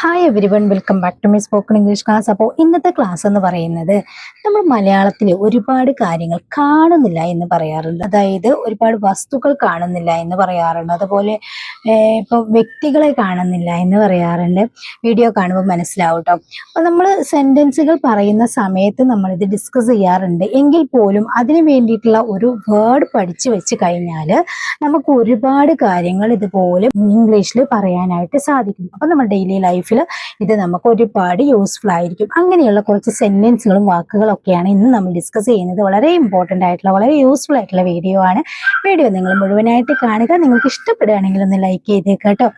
Hi everyone, welcome back to my spoken English class. അപ്പോൾ ഇന്നത്തെ class എന്ന് പറയുന്നത് നമ്മൾ മലയാളത്തിൽ ഒരുപാട് കാര്യങ്ങൾ കാണുന്നില്ല എന്ന് പറയാറുണ്ട്. അതായത് ഒരുപാട് വസ്തുക്കൾ കാണുന്നില്ല എന്ന് പറയാറുണ്ട്. അതുപോലെ ഇപ്പോൾ വ്യക്തികളെ കാണുന്നില്ല എന്ന് പറയാറുണ്ട്. വീഡിയോ കാണുമ്പോൾ മനസ്സിലാവും കേട്ടോ. അപ്പോൾ നമ്മൾ സെൻറ്റൻസുകൾ പറയുന്ന സമയത്ത് നമ്മളിത് ഡിസ്കസ് ചെയ്യാറുണ്ട്. എങ്കിൽ പോലും അതിന് വേണ്ടിയിട്ടുള്ള ഒരു വേർഡ് പഠിച്ചു വെച്ച് കഴിഞ്ഞാൽ നമുക്ക് ഒരുപാട് കാര്യങ്ങൾ ഇതുപോലെ ഇംഗ്ലീഷിൽ പറയാനായിട്ട് സാധിക്കും. അപ്പോൾ നമ്മുടെ ഡെയിലി ലൈഫിൽ ഇത് നമുക്ക് ഒരുപാട് യൂസ്ഫുൾ ആയിരിക്കും. അങ്ങനെയുള്ള കുറച്ച് സെന്റൻസുകളും വാക്കുകളൊക്കെയാണ് ഇന്ന് നമ്മൾ ഡിസ്കസ് ചെയ്യുന്നത്. വളരെ ഇമ്പോർട്ടൻ്റ് ആയിട്ടുള്ള വളരെ യൂസ്ഫുൾ ആയിട്ടുള്ള വീഡിയോ ആണ്. വീഡിയോ നിങ്ങൾ മുഴുവനായിട്ട് കാണുക. നിങ്ങൾക്ക് ഇഷ്ടപ്പെടുകയാണെങ്കിൽ ഒന്ന് ലൈക്ക് ചെയ്തേക്കാം കേട്ടോ.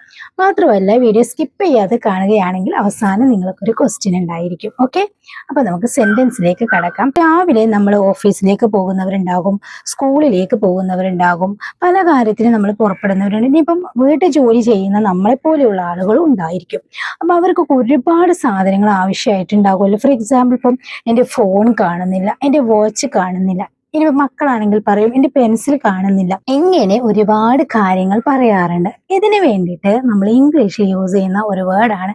മാത്രമല്ല വീഡിയോ സ്കിപ്പ് ചെയ്യാതെ കാണുകയാണെങ്കിൽ അവസാനം നിങ്ങൾക്കൊരു ക്വസ്റ്റ്യൻ ഉണ്ടായിരിക്കും. ഓക്കെ, അപ്പൊ നമുക്ക് സെന്റൻസിലേക്ക് കടക്കാം. രാവിലെ നമ്മൾ ഓഫീസിലേക്ക് പോകുന്നവരുണ്ടാകും, സ്കൂളിലേക്ക് പോകുന്നവരുണ്ടാകും, പല കാര്യത്തിനും നമ്മൾ പുറപ്പെടുന്നവരുണ്ട്. ഇനിയിപ്പം വീട്ടിൽ ജോലി ചെയ്യുന്ന നമ്മളെപ്പോലെയുള്ള ആളുകളും ഉണ്ടായിരിക്കും. അപ്പൊ അവർക്കൊക്കെ ഒരുപാട് സാധനങ്ങൾ ആവശ്യമായിട്ടുണ്ടാകുമല്ലോ. ഫോർ എക്സാമ്പിൾ, ഇപ്പം എൻ്റെ ഫോൺ കാണുന്നില്ല, എൻ്റെ വാച്ച് കാണുന്നില്ല, ഇനി മക്കളാണെങ്കിൽ പറയും എൻ്റെ പെൻസിൽ കാണുന്നില്ല. ഇങ്ങനെ ഒരുപാട് കാര്യങ്ങൾ പറയാറുണ്ട്. ഇതിന് വേണ്ടിയിട്ട് നമ്മൾ ഇംഗ്ലീഷിൽ യൂസ് ചെയ്യുന്ന ഒരു വേർഡാണ്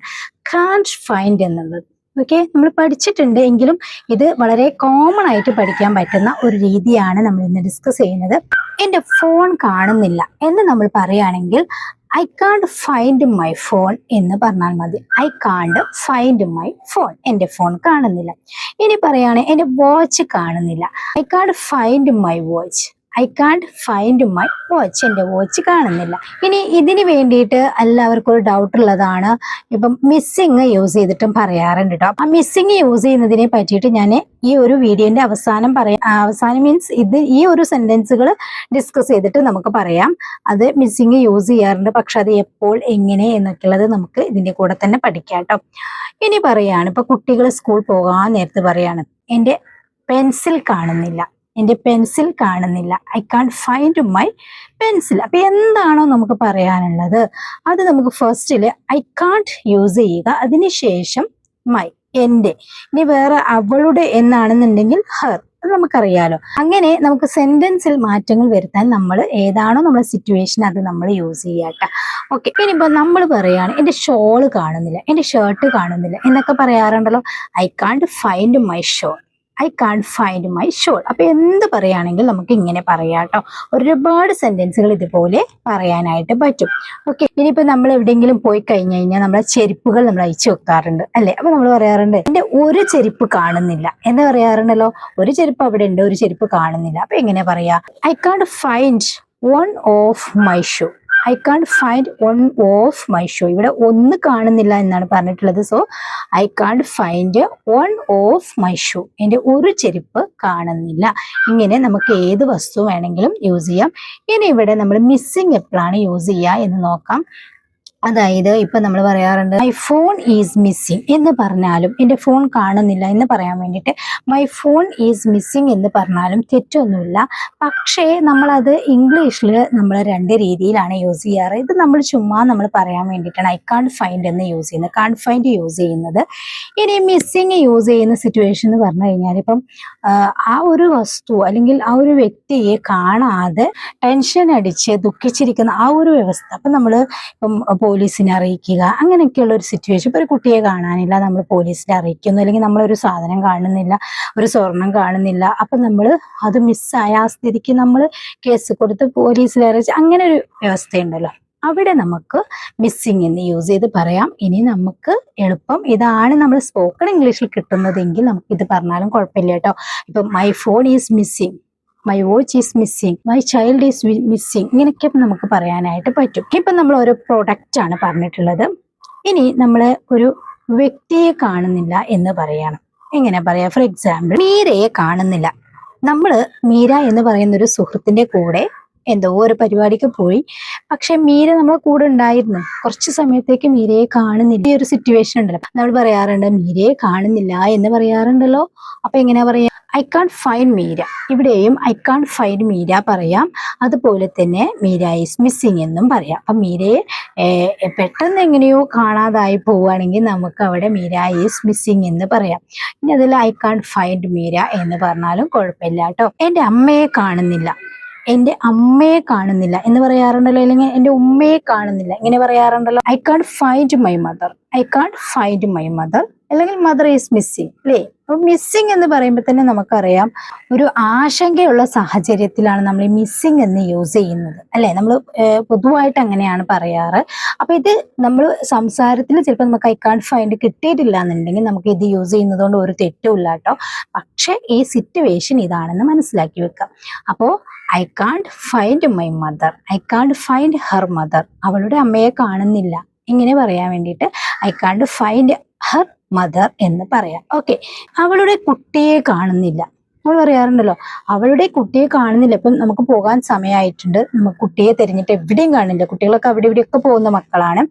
കാൻറ്റ് ഫൈൻഡ് എന്നുള്ളത്. ഓക്കെ, നമ്മൾ പഠിച്ചിട്ടുണ്ട്, എങ്കിലും ഇത് വളരെ കോമൺ ആയിട്ട് പഠിക്കാൻ പറ്റുന്ന ഒരു രീതിയാണ് നമ്മൾ ഇന്ന് ഡിസ്കസ് ചെയ്യുന്നത്. എൻ്റെ ഫോൺ കാണുന്നില്ല എന്ന് നമ്മൾ പറയുകയാണെങ്കിൽ I can't find my phone എന്ന് പറഞ്ഞാൽ മതി. I can't find my phone, എൻ്റെ ഫോൺ കാണുന്നില്ല. ഇനി പറയുകയാണെങ്കിൽ എൻ്റെ വാച്ച് കാണുന്നില്ല, I can't find my watch. I can't find my watch, എൻ്റെ വാച്ച് കാണുന്നില്ല. ഇനി ഇതിന് വേണ്ടിയിട്ട് എല്ലാവർക്കും ഒരു ഡൗട്ട് ഉള്ളതാണ്, ഇപ്പം മിസ്സിങ് യൂസ് ചെയ്തിട്ടും പറയാറുണ്ട് കേട്ടോ. ആ മിസ്സിങ് യൂസ് ചെയ്യുന്നതിനെ പറ്റിയിട്ട് ഞാൻ ഈ ഒരു വീഡിയോന്റെ അവസാനം മീൻസ് ഈ ഒരു സെന്റൻസുകൾ ഡിസ്കസ് ചെയ്തിട്ട് നമുക്ക് പറയാം. അത് മിസ്സിങ് യൂസ് ചെയ്യാറുണ്ട്, പക്ഷെ അത് എപ്പോൾ എങ്ങനെ എന്നൊക്കെയുള്ളത് നമുക്ക് ഇതിന്റെ കൂടെ തന്നെ പഠിക്കാം കേട്ടോ. ഇനി പറയാണ്, ഇപ്പൊ കുട്ടികൾ സ്കൂൾ പോകാൻ നേരത്ത് പറയാണ് എൻ്റെ പെൻസിൽ കാണുന്നില്ല, എൻ്റെ പെൻസിൽ കാണുന്നില്ല, I can't find my pencil. അപ്പൊ എന്താണോ നമുക്ക് പറയാനുള്ളത് അത് നമുക്ക് ഫസ്റ്റില് ഐ കാണ്ട് യൂസ് ചെയ്യുക, അതിനുശേഷം മൈ, എൻ്റെ. ഇനി വേറെ അവളുടെ എന്നാണെന്നുണ്ടെങ്കിൽ ഹർ, അത് നമുക്കറിയാലോ. അങ്ങനെ നമുക്ക് സെന്റൻസിൽ മാറ്റങ്ങൾ വരുത്താൻ നമ്മൾ ഏതാണോ നമ്മുടെ സിറ്റുവേഷൻ അത് നമ്മൾ യൂസ് ചെയ്യാട്ടോ. ഓക്കെ, ഇനിയിപ്പോ നമ്മൾ പറയാണ് എൻ്റെ ഷോള് കാണുന്നില്ല, എൻ്റെ ഷർട്ട് കാണുന്നില്ല എന്നൊക്കെ പറയാറുണ്ടല്ലോ. I can't find my shawl, I can't find my shawl. അപ്പൊ എന്ത് പറയുകയാണെങ്കിൽ നമുക്ക് ഇങ്ങനെ പറയാം കേട്ടോ. ഒരുപാട് സെന്റൻസുകൾ ഇതുപോലെ പറയാനായിട്ട് പറ്റും. ഓക്കെ, ഇനിയിപ്പോ നമ്മൾ എവിടെയെങ്കിലും പോയി കഴിഞ്ഞു കഴിഞ്ഞാൽ നമ്മളെ ചെരുപ്പുകൾ നമ്മൾ അയച്ചു വെക്കാറുണ്ട് അല്ലെ. അപ്പൊ നമ്മൾ പറയാറുണ്ട് എൻ്റെ ഒരു ചെരുപ്പ് കാണുന്നില്ല എന്ന് പറയാറുണ്ടല്ലോ. ഒരു ചെരുപ്പ് അവിടെ ഉണ്ട്, ഒരു ചെരുപ്പ് കാണുന്നില്ല. അപ്പൊ എങ്ങനെ പറയാ? I can't find one of my shoe, I can't find one of my shoe. ഇവിടെ ഒന്ന് കാണുന്നില്ല എന്നാണ് പറഞ്ഞിട്ടുള്ളത്. So I can't find one of my shoe, എൻ്റെ ഒരു ചെരുപ്പ് കാണുന്നില്ല. ഇങ്ങനെ നമുക്ക് ഏത് വസ്തു വേണമെങ്കിലും യൂസ് ചെയ്യാം. ഇനി ഇവിടെ നമ്മൾ മിസ്സിങ് എപ്പോഴാണ് യൂസ് ചെയ്യുക എന്ന് നോക്കാം. അതായത് ഇപ്പൊ നമ്മൾ പറയാറുണ്ട് മൈ ഫോൺ ഈസ് മിസ്സിങ് എന്ന് പറഞ്ഞാലും എൻ്റെ ഫോൺ കാണുന്നില്ല എന്ന് പറയാൻ വേണ്ടിയിട്ട് മൈ ഫോൺ ഈസ് മിസ്സിങ് എന്ന് പറഞ്ഞാലും തെറ്റൊന്നുമില്ല. പക്ഷേ നമ്മളത് ഇംഗ്ലീഷിൽ നമ്മൾ രണ്ട് രീതിയിലാണ് യൂസ് ചെയ്യാറ്. ഇത് നമ്മൾ ചുമ്മാ നമ്മൾ പറയാൻ വേണ്ടിയിട്ടാണ് ഐ കാണ്ട് ഫൈൻഡ് എന്ന് യൂസ് ചെയ്യുന്നത്, കാണ്ട് ഫൈൻഡ് യൂസ് ചെയ്യുന്നത്. ഇനി മിസ്സിങ് യൂസ് ചെയ്യുന്ന സിറ്റുവേഷൻ എന്ന് പറഞ്ഞു കഴിഞ്ഞാൽ ഇപ്പം ആ ഒരു വസ്തു അല്ലെങ്കിൽ ആ ഒരു വ്യക്തിയെ കാണാതെ ടെൻഷൻ അടിച്ച് ദുഃഖിച്ചിരിക്കുന്ന ആ ഒരു വ്യവസ്ഥ, അപ്പം നമ്മൾ ഇപ്പം പോലീസിനെ അറിയിക്കുക അങ്ങനെയൊക്കെയുള്ള ഒരു സിറ്റുവേഷൻ. ഇപ്പൊ ഒരു കുട്ടിയെ കാണാനില്ല, നമ്മൾ പോലീസിനെ അറിയിക്കുന്നു, അല്ലെങ്കിൽ നമ്മളൊരു സാധനം കാണുന്നില്ല, ഒരു സ്വർണം കാണുന്നില്ല, അപ്പൊ നമ്മൾ അത് മിസ്സായ ആ സ്ഥിതിക്ക് നമ്മൾ കേസ് കൊടുത്ത് പോലീസിനെ അറിയിച്ച് അങ്ങനെ ഒരു വ്യവസ്ഥയുണ്ടല്ലോ. അവിടെ നമുക്ക് മിസ്സിങ് എന്ന് യൂസ് ചെയ്ത് പറയാം. ഇനി നമുക്ക് എളുപ്പം ഇതാണ് നമ്മൾ സ്പോക്കൺ ഇംഗ്ലീഷിൽ കിട്ടുന്നതെങ്കിൽ നമുക്ക് ഇത് പറഞ്ഞാലും കുഴപ്പമില്ല കേട്ടോ. ഇപ്പൊ my phone is missing, my watch is missing, my child is missing, ഇങ്ങനെയൊക്കെ നമുക്ക് പറയാനായിട്ട് പറ്റും. ഇപ്പൊ നമ്മൾ ഓരോ പ്രൊഡക്റ്റ് ആണ് പറഞ്ഞിട്ടുള്ളത്. ഇനി നമ്മള് ഒരു വ്യക്തിയെ കാണുന്നില്ല എന്ന് പറയണം. എങ്ങനെ പറയാം? ഫോർ എക്സാമ്പിൾ, മീരയെ കാണുന്നില്ല. നമ്മള് മീര എന്ന് പറയുന്ന ഒരു സുഹൃത്തിന്റെ കൂടെ എന്തോ ഒരു പരിപാടിക്ക് പോയി, പക്ഷെ മീര നമ്മളെ കൂടെ ഉണ്ടായിരുന്നു. കുറച്ച് സമയത്തേക്ക് മീരയെ കാണുന്നില്ല. ഈ ഒരു സിറ്റുവേഷൻ ഉണ്ടല്ലോ, നമ്മൾ പറയാറുണ്ട് മീരയെ കാണുന്നില്ല എന്ന് പറയാറുണ്ടല്ലോ. അപ്പൊ എങ്ങനെയാ പറയാ? I can't find Meera. ഇവിടെയും ഐ കാണ്ട് ഫൈൻഡ് മീര പറയാം. അതുപോലെ തന്നെ മീര ഈസ് മിസ്സിങ് എന്നും പറയാം. അപ്പൊ മീരയെ പെട്ടെന്ന് എങ്ങനെയോ കാണാതായി പോവുകയാണെങ്കിൽ നമുക്ക് അവിടെ മീര ഈസ് മിസ്സിങ് എന്ന് പറയാം. ഇനി അതിൽ ഐ കാണ്ട് ഫൈൻഡ് മീര എന്ന് പറഞ്ഞാലും കുഴപ്പമില്ല കേട്ടോ. എൻ്റെ അമ്മയെ കാണുന്നില്ല, എൻ്റെ അമ്മയെ കാണുന്നില്ല എന്ന് പറയാറുണ്ടല്ലോ, അല്ലെങ്കിൽ എൻ്റെ ഉമ്മയെ കാണുന്നില്ല ഇങ്ങനെ പറയാറുണ്ടല്ലോ. I can't find my mother, I can't find my mother, അല്ലെങ്കിൽ മദർ ഈസ് മിസ്സിങ് അല്ലേ. അപ്പൊ മിസ്സിങ് എന്ന് പറയുമ്പോൾ തന്നെ നമുക്കറിയാം ഒരു ആശങ്കയുള്ള സാഹചര്യത്തിലാണ് നമ്മൾ ഈ മിസ്സിങ് എന്ന് യൂസ് ചെയ്യുന്നത് അല്ലെ. നമ്മൾ പൊതുവായിട്ട് അങ്ങനെയാണ് പറയാറ്. അപ്പൊ ഇത് നമ്മൾ സംസാരത്തിൽ ചിലപ്പോൾ നമുക്ക് ഐ കാൺട്ട് ഫൈൻഡ് കിട്ടിയിട്ടില്ല എന്നുണ്ടെങ്കിൽ നമുക്ക് ഇത് യൂസ് ചെയ്യുന്നത് കൊണ്ട് ഒരു തെറ്റുമില്ല കേട്ടോ. പക്ഷെ ഈ സിറ്റുവേഷൻ ഇതാണെന്ന് മനസ്സിലാക്കി വെക്കാം. അപ്പോ I can't find my mother, I can't find her mother, അവളുടെ അമ്മയെ കാണുന്നില്ല. ഇങ്ങനെ പറയാൻ വേണ്ടിയിട്ട് I can't find her mother എന്ന് പറയാം. ഓക്കെ, അവളുടെ കുട്ടിയെ കാണുന്നില്ല. നമ്മൾ പറയാറുണ്ടല്ലോ അവളുടെ കുട്ടിയെ കാണുന്നില്ല. ഇപ്പം നമുക്ക് പോകാൻ സമയമായിട്ടുണ്ട്, നമുക്ക് കുട്ടിയെ തിരഞ്ഞിട്ട് എവിടെയും കാണില്ല. കുട്ടികളൊക്കെ അവിടെ ഇവിടെയൊക്കെ പോകുന്ന മക്കളാണ്.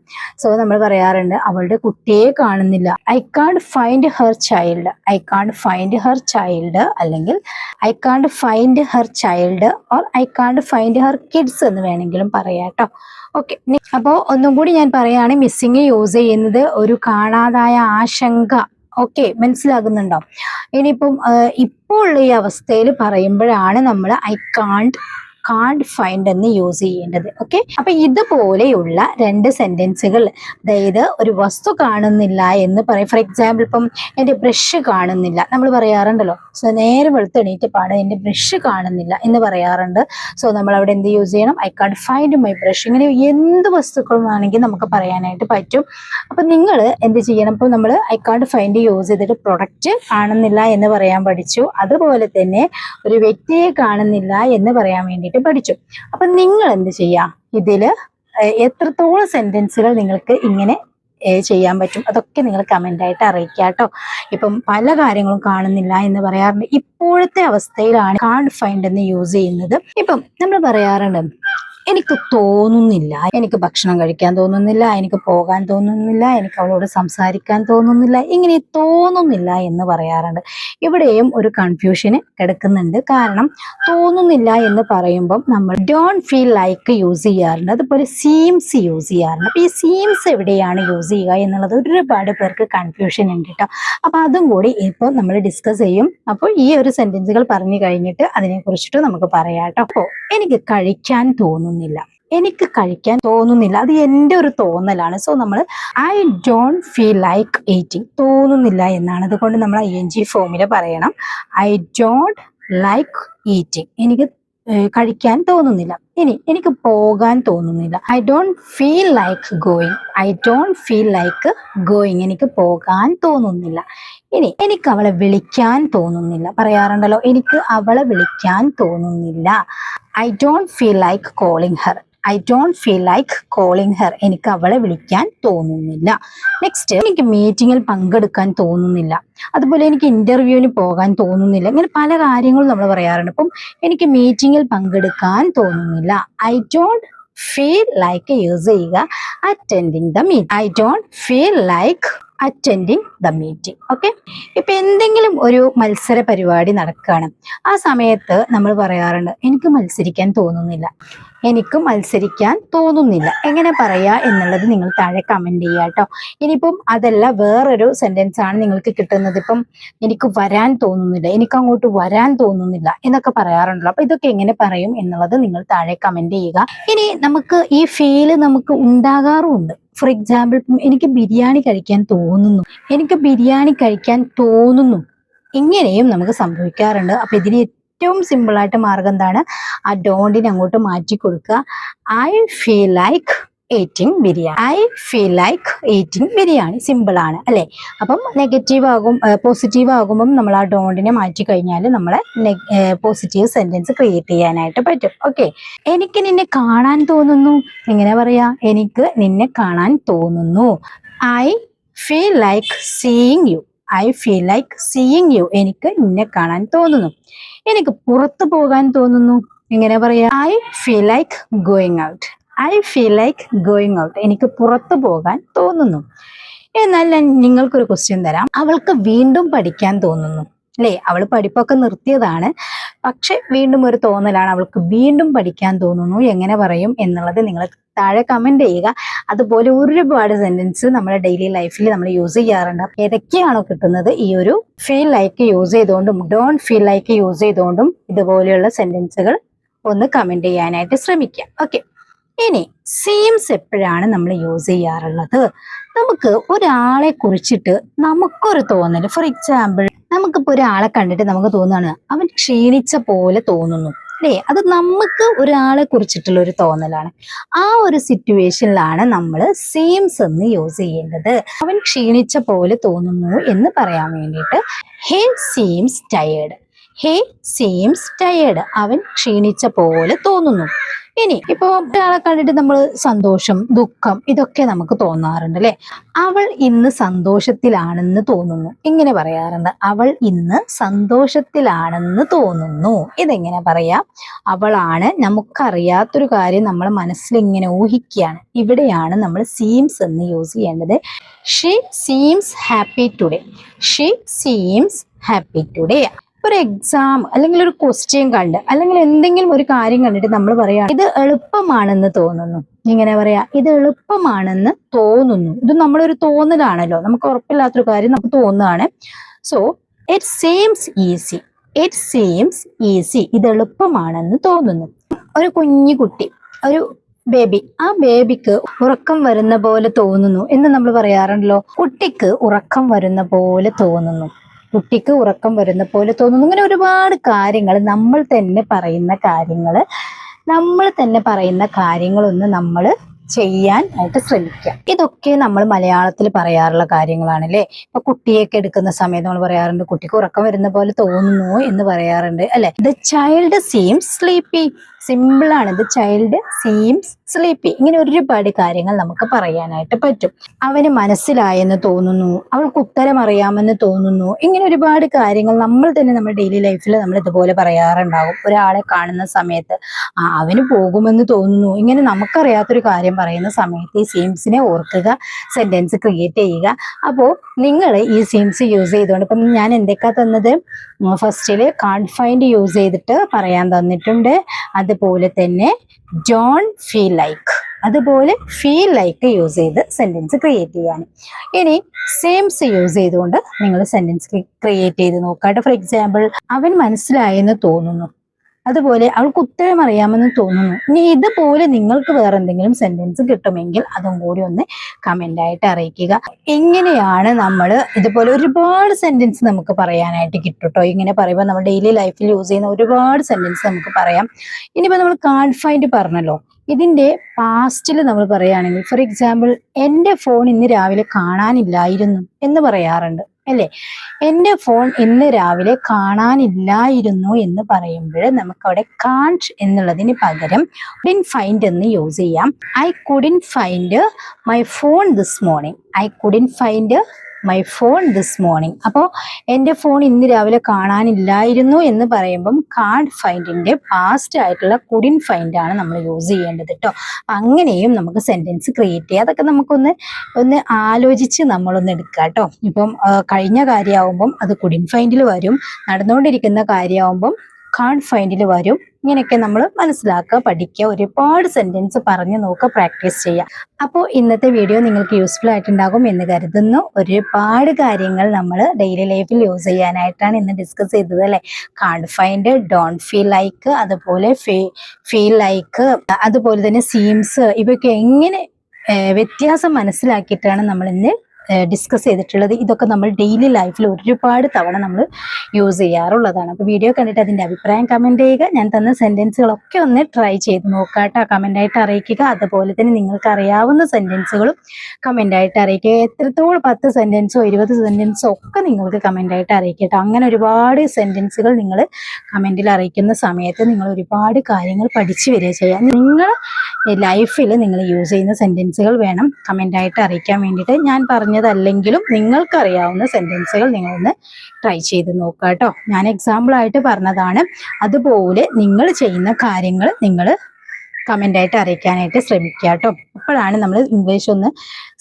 സോ നമ്മൾ പറയാറുണ്ട് അവളുടെ കുട്ടിയെ കാണുന്നില്ല. I can't find her child, I can't find her child, അല്ലെങ്കിൽ I can't find her child or I can't find her kids എന്ന് വേണമെങ്കിലും പറയാം കേട്ടോ. ഓക്കെ, അപ്പോൾ ഒന്നും കൂടി ഞാൻ പറയാണ്, മിസ്സിങ് യൂസ് ചെയ്യുന്നത് ഒരു കാണാതായ ആശങ്ക. ഓക്കെ, മനസ്സിലാകുന്നുണ്ടോ? ഇനിയിപ്പം ഇപ്പോൾ ഉള്ള ഈ അവസ്ഥയിൽ പറയുമ്പോഴാണ് നമ്മൾ ഐ കാൺട്ട് ഫൈൻഡ് എന്ന് യൂസ് ചെയ്യേണ്ടത്. ഓക്കെ, അപ്പൊ ഇതുപോലെയുള്ള രണ്ട് സെന്റൻസുകൾ, അതായത് ഒരു വസ്തു കാണുന്നില്ല എന്ന് പറയും. ഫോർ എക്സാമ്പിൾ, ഇപ്പം എൻ്റെ ബ്രഷ് കാണുന്നില്ല നമ്മൾ പറയാറുണ്ടല്ലോ. സോ നേരെ വെളുത്തെണീറ്റ് പാട് എൻ്റെ ബ്രഷ് കാണുന്നില്ല എന്ന് പറയാറുണ്ട്. സോ നമ്മൾ അവിടെ എന്ത് യൂസ് ചെയ്യണം? I can't find my brush. ഇങ്ങനെ എന്ത് വസ്തുക്കളും ആണെങ്കിൽ നമുക്ക് പറയാനായിട്ട് പറ്റും. അപ്പൊ നിങ്ങൾ എന്ത് ചെയ്യണം? ഇപ്പൊ നമ്മൾ ഐ കാൺട്ട് ഫൈൻഡ് യൂസ് ചെയ്തിട്ട് പ്രൊഡക്റ്റ് കാണുന്നില്ല എന്ന് പറയാൻ പഠിച്ചു. അതുപോലെ തന്നെ ഒരു വ്യക്തിയെ കാണുന്നില്ല എന്ന് പറയാൻ വേണ്ടി പഠിച്ചു. അപ്പൊ നിങ്ങൾ എന്ത് ചെയ്യാ? ഇതില് എത്രത്തോളം സെന്റൻസുകൾ നിങ്ങൾക്ക് ഇങ്ങനെ ചെയ്യാൻ പറ്റും അതൊക്കെ നിങ്ങൾ കമന്റ് ആയിട്ട് അറിയിക്കുക കേട്ടോ. ഇപ്പം പല കാര്യങ്ങളും കാണുന്നില്ല എന്ന് പറയാറുണ്ട്. ഇപ്പോഴത്തെ അവസ്ഥയിലാണ് കാൺട്ട് ഫൈൻഡ് എന്ന് യൂസ് ചെയ്യുന്നത്. ഇപ്പം നമ്മൾ പറയാറുണ്ട് എനിക്ക് തോന്നുന്നില്ല, എനിക്ക് ഭക്ഷണം കഴിക്കാൻ തോന്നുന്നില്ല, എനിക്ക് പോകാൻ തോന്നുന്നില്ല, എനിക്ക് അവളോട് സംസാരിക്കാൻ തോന്നുന്നില്ല, ഇങ്ങനെ തോന്നുന്നില്ല എന്ന് പറയാറുണ്ട്. ഇവിടെയും ഒരു കൺഫ്യൂഷന് കിടക്കുന്നുണ്ട്. കാരണം തോന്നുന്നില്ല എന്ന് പറയുമ്പം നമ്മൾ ഡോണ്ട് ഫീൽ ലൈക്ക് യൂസ് ചെയ്യാറുണ്ട്, അതുപോലെ സീംസ് യൂസ് ചെയ്യാറുണ്ട്. അപ്പൊ ഈ സീംസ് എവിടെയാണ് യൂസ് ചെയ്യുക എന്നുള്ളത് ഒരുപാട് പേർക്ക് കൺഫ്യൂഷൻ ഉണ്ട് കേട്ടോ. അപ്പൊ അതും കൂടി ഇപ്പോൾ നമ്മൾ ഡിസ്കസ് ചെയ്യും. അപ്പോൾ ഈ ഒരു സെന്റൻസുകൾ പറഞ്ഞു കഴിഞ്ഞിട്ട് അതിനെ കുറിച്ചിട്ട് നമുക്ക് പറയാം കേട്ടോ. അപ്പോൾ എനിക്ക് കഴിക്കാൻ തോന്നുന്നില്ല, എനിക്ക് കഴിക്കാൻ തോന്നുന്നില്ല, അത് എൻ്റെ ഒരു തോന്നലാണ്. സോ നമ്മൾ I don't feel like eating, തോന്നുന്നില്ല എന്നാണ്. അതുകൊണ്ട് നമ്മൾ ING ഫോമിൽ പറയണം ഐ ഡോണ്ട് ലൈക്ക് ഈറ്റിംഗ്, എനിക്ക് കഴിക്കാൻ തോന്നുന്നില്ല. ഇനി എനിക്ക് പോകാൻ തോന്നുന്നില്ല, I don't feel like going, I don't feel like going, എനിക്ക് പോകാൻ തോന്നുന്നില്ല. ഇനി എനിക്ക് അവളെ വിളിക്കാൻ തോന്നുന്നില്ല, പറയാറുണ്ടല്ലോ എനിക്ക് അവളെ വിളിക്കാൻ തോന്നുന്നില്ല, I don't feel like calling her, I don't feel like calling her, എനിക്ക് അവളെ വിളിക്കാൻ തോന്നുന്നില്ല. നെക്സ്റ്റ്, എനിക്ക് മീറ്റിങ്ങിൽ പങ്കെടുക്കാൻ തോന്നുന്നില്ല, അതുപോലെ എനിക്ക് ഇന്റർവ്യൂവിന് പോകാൻ തോന്നുന്നില്ല. ഇങ്ങനെ പല കാര്യങ്ങളും നമ്മൾ പറയാറുണ്ട്. അപ്പം എനിക്ക് മീറ്റിങ്ങിൽ പങ്കെടുക്കാൻ തോന്നുന്നില്ല, I don't feel like use ചെയ്യുക attending the meeting, I don't feel like attending the meeting. Okay, ഇപ്പൊ എന്തെങ്കിലും ഒരു മത്സര പരിപാടി നടക്കുകയാണ്, ആ സമയത്ത് നമ്മൾ പറയാറുണ്ട് എനിക്ക് മത്സരിക്കാൻ തോന്നുന്നില്ല, എനിക്ക് മത്സരിക്കാൻ തോന്നുന്നില്ല. എങ്ങനെ പറയാ എന്നുള്ളത് നിങ്ങൾ താഴെ കമന്റ് ചെയ്യുക കേട്ടോ. ഇനിയിപ്പം അതല്ല വേറൊരു സെന്റൻസ് ആണ് നിങ്ങൾക്ക് കിട്ടുന്നത്. ഇപ്പം എനിക്ക് വരാൻ തോന്നുന്നില്ല, എനിക്ക് അങ്ങോട്ട് വരാൻ തോന്നുന്നില്ല എന്നൊക്കെ പറയാറുണ്ടല്ലോ. അപ്പൊ ഇതൊക്കെ എങ്ങനെ പറയും എന്നുള്ളത് നിങ്ങൾ താഴെ കമന്റ് ചെയ്യുക. ഇനി നമുക്ക് ഈ ഫീല് നമുക്ക് ഉണ്ടാകാറുമുണ്ട്. ഫോർ എക്സാമ്പിൾ, എനിക്ക് ബിരിയാണി കഴിക്കാൻ തോന്നുന്നു, എനിക്ക് ബിരിയാണി കഴിക്കാൻ തോന്നുന്നു, ഇങ്ങനെയും നമുക്ക് സംഭവിക്കാറുണ്ട്. അപ്പൊ ഇതിന് ഏറ്റവും സിമ്പിൾ ആയിട്ട് മാർഗം എന്താണ്? ആ ഡോണ്ടിനെ അങ്ങോട്ട് മാറ്റി കൊടുക്കുക. I feel like eating biryani, I feel like eating biryani. Simple ആണ് അല്ലെ? അപ്പം നെഗറ്റീവ് ആകും, പോസിറ്റീവ് ആകുമ്പം നമ്മൾ ആ ഡോണ്ടിനെ മാറ്റി കഴിഞ്ഞാൽ നമ്മളെ പോസിറ്റീവ് സെന്റൻസ് ക്രിയേറ്റ് ചെയ്യാനായിട്ട് പറ്റും. ഓക്കെ, എനിക്ക് നിന്നെ കാണാൻ തോന്നുന്നു, എങ്ങനെ പറയാ? എനിക്ക് നിന്നെ കാണാൻ തോന്നുന്നു, I feel like seeing you, I feel like seeing you, എനിക്ക് നിന്നെ കാണാൻ തോന്നുന്നു. എനിക്ക് പുറത്തു പോകാൻ തോന്നുന്നു, എങ്ങനെ പറയാ? I feel like going out, I feel like going out, എനിക്ക് പുറത്തു പോകാൻ തോന്നുന്നു. എന്നാൽ ഞാൻ നിങ്ങൾക്കൊരു ക്വസ്റ്റ്യൻ തരാം. അവൾക്ക് വീണ്ടും പഠിക്കാൻ തോന്നുന്നു അല്ലേ? അവൾ പഠിപ്പൊക്കെ നിർത്തിയതാണ്, പക്ഷെ വീണ്ടും ഒരു തോന്നലാണ്, അവൾക്ക് വീണ്ടും പഠിക്കാൻ തോന്നുന്നു, എങ്ങനെ പറയും എന്നുള്ളത് നിങ്ങൾ താഴെ കമന്റ് ചെയ്യുക. അതുപോലെ ഒരുപാട് സെന്റൻസ് നമ്മുടെ ഡെയിലി ലൈഫിൽ നമ്മൾ യൂസ് ചെയ്യാറുണ്ട്. ഏതൊക്കെയാണോ കിട്ടുന്നത് ഈ ഒരു ഫീൽ ലൈക്ക് യൂസ് ചെയ്തുകൊണ്ടും ഡോണ്ട് ഫീൽ ലൈക്ക് യൂസ് ചെയ്തുകൊണ്ടും ഇതുപോലെയുള്ള സെന്റൻസുകൾ ഒന്ന് കമന്റ് ചെയ്യാനായിട്ട് ശ്രമിക്കുക. ഓക്കെ, ഇനി സീംസ് എപ്പോഴാണ് നമ്മൾ യൂസ് ചെയ്യാറുള്ളത്? നമുക്ക് ഒരാളെ കുറിച്ചിട്ട് നമുക്കൊരു തോന്നൽ, ഫോർ എക്സാമ്പിൾ നമുക്കിപ്പോ ഒരാളെ കണ്ടിട്ട് നമുക്ക് തോന്നുകയാണ് അവൻ ക്ഷീണിച്ച പോലെ തോന്നുന്നു അല്ലേ? അത് നമുക്ക് ഒരാളെ കുറിച്ചിട്ടുള്ള ഒരു തോന്നലാണ്. ആ ഒരു സിറ്റുവേഷനിലാണ് നമ്മൾ സീംസ് എന്ന് യൂസ് ചെയ്യേണ്ടത്. അവൻ ക്ഷീണിച്ച പോലെ തോന്നുന്നു എന്ന് പറയാൻ വേണ്ടിയിട്ട് ഹേ സീംസ് ടയേർഡ്, ഹേ സീംസ് ടയേർഡ്, അവൻ ക്ഷീണിച്ച പോലെ തോന്നുന്നു. ഇനി ഇപ്പൊ ഒരാളെ കണ്ടിട്ട് നമ്മൾ സന്തോഷം, ദുഃഖം ഇതൊക്കെ നമുക്ക് തോന്നാറുണ്ട് അല്ലെ? അവൾ ഇന്ന് സന്തോഷത്തിലാണെന്ന് തോന്നുന്നു, ഇങ്ങനെ പറയാറുണ്ട്. അവൾ ഇന്ന് സന്തോഷത്തിലാണെന്ന് തോന്നുന്നു. ഇതെങ്ങനെ പറയാം? അവളാണ്, നമുക്കറിയാത്തൊരു കാര്യം നമ്മൾ മനസ്സിൽ ഇങ്ങനെ ഊഹിക്കുകയാണ്. ഇവിടെയാണ് നമ്മൾ സീംസ് എന്ന് യൂസ് ചെയ്യേണ്ടത്. She seems happy today, she seems happy today. ഒരു എക്സാം അല്ലെങ്കിൽ ഒരു ക്വസ്റ്റ്യൻ കണ്ട് അല്ലെങ്കിൽ എന്തെങ്കിലും ഒരു കാര്യം കണ്ടിട്ട് നമ്മൾ പറയാം ഇത് എളുപ്പമാണെന്ന് തോന്നുന്നു. ഇങ്ങനെ പറയാ, ഇത് എളുപ്പമാണെന്ന് തോന്നുന്നു. ഇത് നമ്മളൊരു തോന്നലാണല്ലോ, നമുക്ക് ഉറപ്പില്ലാത്തൊരു കാര്യം നമുക്ക് തോന്നുകയാണ്. So it seems easy, it seems easy, ഇത് എളുപ്പമാണെന്ന് തോന്നുന്നു. ഒരു കുഞ്ഞു കുട്ടി, ഒരു ബേബി, ആ ബേബിക്ക് ഉറക്കം വരുന്ന പോലെ തോന്നുന്നു എന്ന് നമ്മൾ പറയാറുണ്ടല്ലോ. കുട്ടിക്ക് ഉറക്കം വരുന്ന പോലെ തോന്നുന്നു, കുട്ടിക്ക് ഉറക്കം വരുന്ന പോലെ തോന്നുന്നു. ഇങ്ങനെ ഒരുപാട് കാര്യങ്ങൾ നമ്മൾ തന്നെ പറയുന്ന കാര്യങ്ങളൊന്ന് നമ്മൾ ചെയ്യാനായിട്ട് ശ്രമിക്കുക. ഇതൊക്കെ നമ്മൾ മലയാളത്തിൽ പറയാറുള്ള കാര്യങ്ങളാണ് അല്ലെ? ഇപ്പൊ കുട്ടിയൊക്കെ എടുക്കുന്ന സമയത്ത് നമ്മൾ പറയാറുണ്ട് കുട്ടിക്ക് ഉറക്കം വരുന്ന പോലെ തോന്നുന്നു എന്ന് പറയാറുണ്ട് അല്ലെ? The child seems sleepy, simple ആണ്. The child seems sleepy. ഇങ്ങനെ ഒരുപാട് കാര്യങ്ങൾ നമുക്ക് പറയാനായിട്ട് പറ്റും. അവന് മനസ്സിലായെന്ന് തോന്നുന്നു, അവൾക്ക് ഉത്തരം അറിയാമെന്ന് തോന്നുന്നു. ഇങ്ങനെ ഒരുപാട് കാര്യങ്ങൾ നമ്മൾ തന്നെ നമ്മുടെ ഡെയിലി ലൈഫിൽ നമ്മൾ ഇതുപോലെ പറയാറുണ്ടാകും. ഒരാളെ കാണുന്ന സമയത്ത് അവന് പോകുമെന്ന് തോന്നുന്നു. ഇങ്ങനെ നമുക്കറിയാത്തൊരു കാര്യം പറയുന്ന സമയത്ത് ഈ സീംസിനെ ഓർക്കുക, സെന്റൻസ് ക്രിയേറ്റ് ചെയ്യുക. അപ്പോൾ നിങ്ങൾ ഈ സീംസ് യൂസ് ചെയ്തുകൊണ്ട്, ഇപ്പം ഞാൻ എന്തൊക്കെയാ തന്നത്, ഫസ്റ്റില് കാൺട്ട് ഫൈൻഡ് യൂസ് ചെയ്തിട്ട് പറയാൻ തന്നിട്ടുണ്ട്. അതുപോലെ തന്നെ ഡോണ്ട് ഫീൽ ലൈക്ക്, അതുപോലെ ഫീൽ ലൈക്ക് യൂസ് ചെയ്ത് സെന്റൻസ് ക്രിയേറ്റ് ചെയ്യാൻ. ഇനി സീംസ് യൂസ് ചെയ്തുകൊണ്ട് നിങ്ങൾ സെന്റൻസ് ക്രിയേറ്റ് ചെയ്ത് നോക്കാട്ടെ. ഫോർ എക്സാമ്പിൾ, അവൻ മനസ്സിലായെന്ന് തോന്നുന്നു, അതുപോലെ അവൾക്ക് ഉത്തരം അറിയാമെന്ന് തോന്നുന്നു. ഇനി ഇതുപോലെ നിങ്ങൾക്ക് വേറെ എന്തെങ്കിലും സെന്റൻസ് കിട്ടുമെങ്കിൽ അതും കൂടി ഒന്ന് കമന്റ് ആയിട്ട് അറിയിക്കുക. എങ്ങനെയാണ് നമ്മൾ ഇതുപോലെ ഒരുപാട് സെന്റൻസ് നമുക്ക് പറയാനായിട്ട് കിട്ടും കേട്ടോ. ഇങ്ങനെ പറയുമ്പോൾ നമ്മൾ ഡെയിലി ലൈഫിൽ യൂസ് ചെയ്യുന്ന ഒരുപാട് സെന്റൻസ് നമുക്ക് പറയാം. ഇനിയിപ്പോൾ നമ്മൾ കാൺട്ട് ഫൈൻഡ് പറഞ്ഞല്ലോ, ഇതിന്റെ പാസ്റ്റിൽ നമ്മൾ പറയുകയാണെങ്കിൽ, ഫോർ എക്സാമ്പിൾ, എൻ്റെ ഫോൺ ഇന്ന് രാവിലെ കാണാനില്ലായിരുന്നു എന്ന് പറയാറുണ്ട് അല്ലേ? എൻ്റെ ഫോൺ ഇന്ന് രാവിലെ കാണാനില്ലായിരുന്നു എന്ന് പറയുമ്പോൾ നമുക്ക് അവിടെ കാൺട്ട് എന്നുള്ളതിന് പകരം കുഡിന്റ് ഫൈൻഡ് എന്ന് യൂസ് ചെയ്യാം. I couldn't find my phone this morning, I couldn't find my phone this morning. അപ്പോൾ എൻ്റെ ഫോൺ ഇന്ന് രാവിലെ കാണാനില്ലായിരുന്നു എന്ന് പറയുമ്പം കാൺട്ട് ഫൈൻഡിന്റെ പാസ്റ്റ് ആയിട്ടുള്ള കുഡിന്റ് ഫൈൻഡ് ആണ് നമ്മൾ യൂസ് ചെയ്യേണ്ടത് കേട്ടോ. അങ്ങനെയും നമുക്ക് സെന്റൻസ് ക്രിയേറ്റ് ചെയ്യാം. അതൊക്കെ നമുക്കൊന്ന് ആലോചിച്ച് നമ്മളൊന്ന് എടുക്കുക കേട്ടോ. ഇപ്പം കഴിഞ്ഞ കാര്യമാവുമ്പം അത് കുഡിന്റ് ഫൈൻഡിൽ വരും, നടന്നുകൊണ്ടിരിക്കുന്ന കാര്യമാവുമ്പം കാൺട്ട് ഫൈൻഡിൽ വരും. ഇങ്ങനെയൊക്കെ നമ്മൾ മനസ്സിലാക്കുക, പഠിക്കുക, ഒരുപാട് സെന്റൻസ് പറഞ്ഞു നോക്കുക, പ്രാക്ടീസ് ചെയ്യുക. അപ്പോൾ ഇന്നത്തെ വീഡിയോ നിങ്ങൾക്ക് യൂസ്ഫുൾ ആയിട്ടുണ്ടാകും എന്ന് കരുതുന്നു. ഒരുപാട് കാര്യങ്ങൾ നമ്മൾ ഡെയിലി ലൈഫിൽ യൂസ് ചെയ്യാനായിട്ടാണ് ഇന്ന് ഡിസ്കസ് ചെയ്തത് അല്ലേ? Can't find, don't feel like, അതുപോലെ ഫീൽ ലൈക്ക്, അതുപോലെ തന്നെ സീംസ്, ഇവയൊക്കെ എങ്ങനെ വ്യത്യാസം മനസ്സിലാക്കിയിട്ടാണ് നമ്മൾ ഇന്ന് ഡിസ്കസ് ചെയ്തിട്ടുള്ളത്. ഇതൊക്കെ നമ്മൾ ഡെയിലി ലൈഫിൽ ഒരുപാട് തവണ നമ്മൾ യൂസ് ചെയ്യാറുള്ളതാണ്. അപ്പോൾ വീഡിയോ കണ്ടിട്ട് അതിൻ്റെ അഭിപ്രായം കമൻറ്റ് ചെയ്യുക. ഞാൻ തന്ന സെൻറ്റൻസുകളൊക്കെ ഒന്ന് ട്രൈ ചെയ്ത് നോക്കാട്ടോ, കമൻ്റായിട്ട് അറിയിക്കുക. അതുപോലെ തന്നെ നിങ്ങൾക്ക് അറിയാവുന്ന സെൻറ്റൻസുകളും കമൻ്റായിട്ട് അറിയിക്കുക. എത്രത്തോളം 10 സെൻറ്റൻസോ 20 സെൻറ്റൻസോ ഒക്കെ നിങ്ങൾക്ക് കമൻ്റായിട്ട് അറിയിക്കട്ടോ. അങ്ങനെ ഒരുപാട് സെൻറ്റൻസുകൾ നിങ്ങൾ കമൻറ്റിൽ അറിയിക്കുന്ന സമയത്ത് നിങ്ങൾ ഒരുപാട് കാര്യങ്ങൾ പഠിച്ചു വരിക ചെയ്യുക. നിങ്ങൾ ലൈഫിൽ നിങ്ങൾ യൂസ് ചെയ്യുന്ന സെൻറ്റൻസുകൾ വേണം കമൻ്റായിട്ട് അറിയിക്കാൻ വേണ്ടിയിട്ട്. ഞാൻ പറഞ്ഞതല്ലെങ്കിലും നിങ്ങൾക്കറിയാവുന്ന സെൻറ്റൻസുകൾ നിങ്ങളൊന്ന് ട്രൈ ചെയ്ത് നോക്കുക കേട്ടോ. ഞാൻ എക്സാമ്പിളായിട്ട് പറഞ്ഞതാണ്. അതുപോലെ നിങ്ങൾ ചെയ്യുന്ന കാര്യങ്ങൾ നിങ്ങൾ കമൻ്റായിട്ട് അറിയിക്കാനായിട്ട് ശ്രമിക്കുക കേട്ടോ. അപ്പോഴാണ് നമ്മൾ ഇംഗ്ലീഷ് ഒന്ന്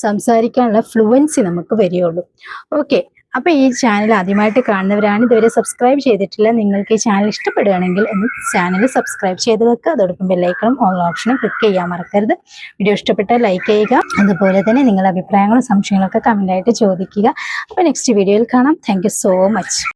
സംസാരിക്കാനുള്ള ഫ്ലുവൻസി നമുക്ക് വരികയുള്ളൂ. ഓക്കെ, അപ്പോൾ ഈ ചാനൽ ആദ്യമായിട്ട് കാണുന്നവരാണ്, ഇതുവരെ സബ്സ്ക്രൈബ് ചെയ്തിട്ടില്ല, നിങ്ങൾക്ക് ഈ ചാനൽ ഇഷ്ടപ്പെടുകയാണെങ്കിൽ ഒന്ന് ചാനൽ സബ്സ്ക്രൈബ് ചെയ്ത് വെക്കുക. അതോടൊപ്പം ബെല്ലൈക്കണും ഓൾ ഓപ്ഷനും ക്ലിക്ക് ചെയ്യാൻ മറക്കരുത്. വീഡിയോ ഇഷ്ടപ്പെട്ടാൽ ലൈക്ക് ചെയ്യുക. അതുപോലെ തന്നെ നിങ്ങളുടെ അഭിപ്രായങ്ങളും സംശയങ്ങളൊക്കെ കമൻ്റായിട്ട് ചോദിക്കുക. അപ്പോൾ നെക്സ്റ്റ് വീഡിയോയിൽ കാണാം. Thank you so much.